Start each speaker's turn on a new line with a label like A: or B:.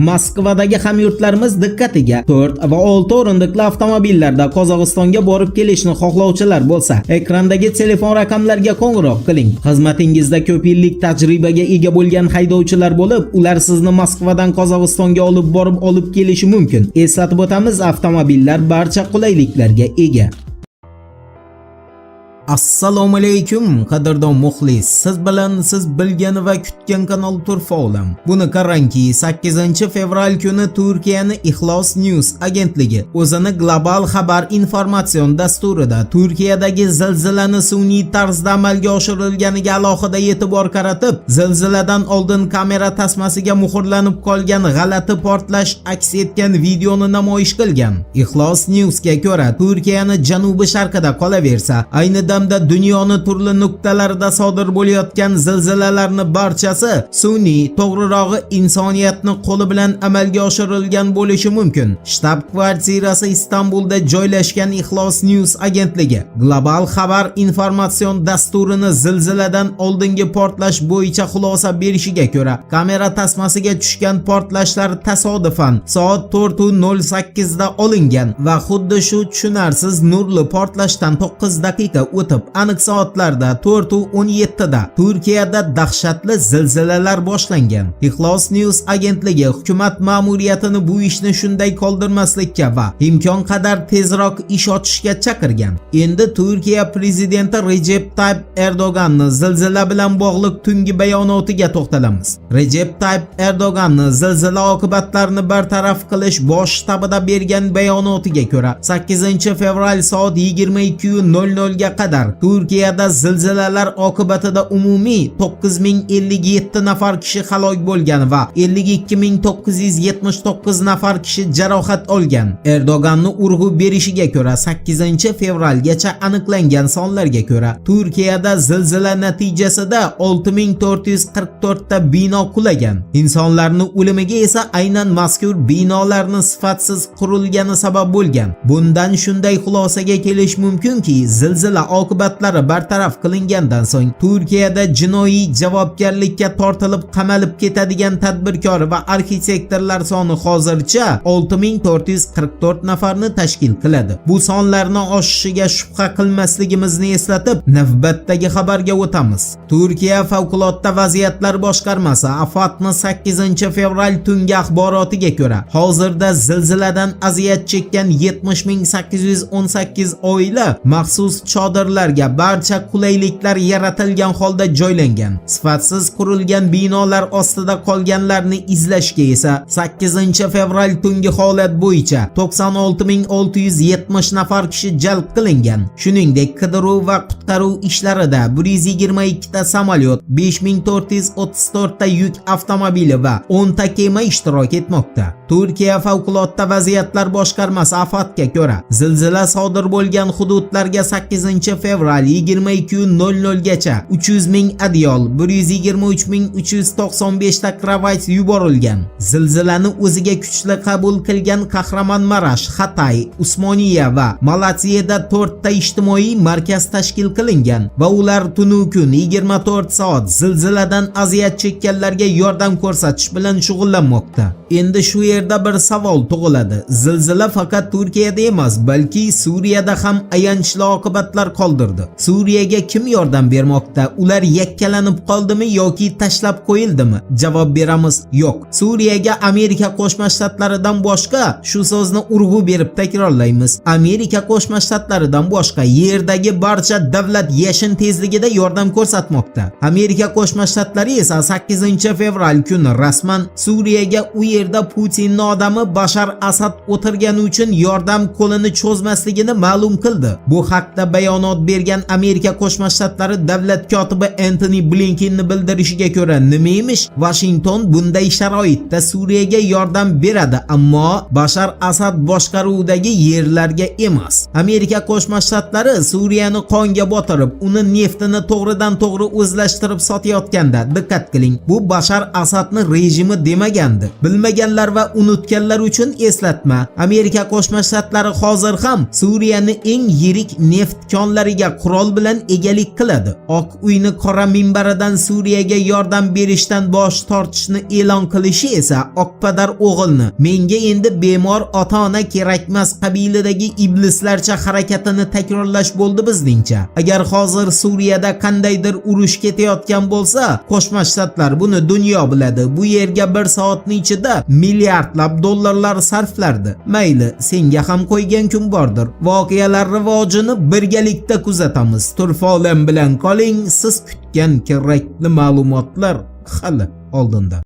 A: Moskvadagi hamyurtlarimiz diqqatiga 4 va 6 o'rindiqli avtomobillarda Qozog'istonga borib kelishni xohlovchilar bo'lsa, ekrandagi telefon raqamlariga qo'ng'iroq qiling. Xizmatingizda ko'p yillik tajribaga ega bo'lgan haydovchilar bo'lib, ular sizni Moskvadan Qozog'istonga olib kelishi mumkin. Eslatib o'tamiz, avtomobillar barcha qulayliklarga ega. Assalomu alaykum qadrdon muxlis. Siz bilan siz bilgan va kutgan kanal Turfa olam. Buni qarangki, 8-fevral kuni Turkiyani Ixlos News agentligi o'zini global xabar informatsion dasturida Turkiyadagi zilzilani sun'iy tarzda amalga oshirilganiga alohida e'tibor qaratib, zilziladan oldin kamera tasmasiga muhrlanib qolgan g'alati portlash aks etgan videoni namoyish qilgan. Ixlos Newsga ko'ra, Turkiyani janubi sharqida qolaversa, ayni damda dunyoni turli nuqtalarida sodir bo'layotgan zilzilalarning barchasi sun'iy, to'g'rirog'i insoniyatni qo'li bilan amalga oshirilgan bo'lishi mumkin. Shtab kvartirasi Istanbulda joylashgan Ixlos News agentligi global xabar informatsion dasturini zilziladan oldingi portlash bo'yicha xulosa berishiga ko'ra, kamera tasmasiga tushgan portlashlar tasodifan soat 4:08 da olingan va xuddi shu tushunarsiz nurli portlashdan 9 daqiqa o'tib, aniq soatlarda 4:17 da Turkiyada dahshatli zilzilalar boshlangan. Ixlos News agentligi hukumat ma'muriyatini bu ishni shunday qoldirmaslikka va imkon qadar tezroq ish ochishga chaqirgan. Endi Turkiya prezidenti Recep Tayyip Erdo'g'anning zilzila bilan bog'liq tungi bayonotiga to'xtalamiz. Recep Tayyip Erdo'g'anning zilzila oqibatlarini bartaraf qilish bosh shtabida bergan bayonotiga ko'ra, 8-fevral soat 22:00 ga qadar Turkiyada zilzilalar oqibatida umumiy 9057 nafar kishi halok bo'lgan va 52979 nafar kishi jarohat olgan. Erdo'g'anning urg'u berishiga ko'ra, 8-fevralgacha aniqlangan sonlarga ko'ra, Turkiyada zilzila natijasida 6444 ta bino qulagan. Insonlarning o'limiga esa aynan mazkur binolarning sifatsiz qurilgani sabab bo'lgan. Bundan shunday xulosaga kelish mumkinki, zilzila oqibatlari bartaraf qilingandan so'ng Turkiyada jinoiy javobgarlikka tortilib qamalib ketadigan tadbirkor va arxitektorlar soni hozircha 6444 nafarni tashkil qiladi. Bu sonlarning oshishiga shubha qilmasligimizni eslatib, navbatdagi xabarga o'tamiz. Turkiya favqulodda vaziyatlar boshqarmasi AFADning 8-fevral tungi axborotiga ko'ra, hozirda zilziladan aziyat chekkan 70818 oila maxsus chodirlarga barcha qulayliklar yaratilgan holda joylangan. Sifatsiz qurilgan binolar ostida qolganlarni izlashga esa 8-fevral tungi holat bo'yicha 96670 nafar kishi jalb qilingan. Shuningdek, qidiruv va qutqaruv ishlarida 122 ta samolyot, 5434 ta yuk avtomobili va 10 ta kema ishtirok etmoqda. Turkiya favqulodda vaziyatlar boshqarmasi AFADga ko'ra, zilzila sodir bo'lgan hududlarga 8-fevral 22:00 gacha 300 ming adyol, 123395 ta kravat yuborilgan. Zilzilani o'ziga kuchli qabul qilgan Kahramonmarash, Hatay, Usmoniya va Malatsiyada 4 ta ijtimoiy markaz tashkil qilingan va ular tunu kun 24 soat zilziladan aziyat chekkanlarga yordam ko'rsatish bilan shug'ullanmoqda. Endi shu yerda bir savol tug'iladi. Zilzila faqat Turkiyada emas, balki Suriyada ham ayanchli oqibatlar qoldirdi. Suriyaga kim yordam bermoqda? Ular yakkalanib qoldimi yoki tashlab qo'yildimi? Javob beramiz, yo'q. Suriyaga Amerika Qo'shma Shtatlaridan boshqa, shu so'zni urg'u berib takrorlaymiz, Amerika Qo'shma Shtatlaridan boshqa yerdagi barcha davlat yashin tezligida yordam ko'rsatmoqda. Amerika Qo'shma Shtatlari esa 8-fevral kuni rasman Suriyaga u yerda Putinning odami Bashar Asad o'tirgani uchun yordam qo'lini cho'zmasligini ma'lum qildi. Bu haqda bayonot bergan Amerika Qo'shma Shtatlari davlat kotibi Antony Blinkenning bildirishiga ko'ra, nima emish? Washington bunday sharoitda Suriyaga yordam beradi, ammo Bashar Asad boshqaruvidagi yerlarga emas. Amerika Qo'shma Shtatlari Suriyani qonga botirib, uni neftini to'g'ridan to'g'ri o'zlashtirib sotayotganda diqqat qiling. Bu Bashar Asadning rejimi demagandi. Bilmaganlar va unutganlar uchun eslatma. Amerika Qo'shma Shtatlari hozir ham Suriyaning eng yirik neft konlari kuchlariga qurol bilan egalik qiladi. Oq uyni qora minbaridan Suriyaga yordam berishdan bosh tortishni e'lon qilishi esa oqpadar o'g'ilni menga endi bemor ota-ona kerakmas qabilidagi iblislarcha harakatini takrorlash bo'ldi bizningcha. Agar hozir Suriyada qandaydir urush ketayotgan bo'lsa, Qo'shma Shtatlar buni dunyo biladi. Bu yerga bir soatning ichida milliardlab dollarlar sarflardi. Mayli, senga ham qo'ygan kun bordir. Voqealar rivojini birgalikda kuzatamiz. Turfa olam bilan qoling, siz kutgan kerakli ma'lumotlar hali oldinda.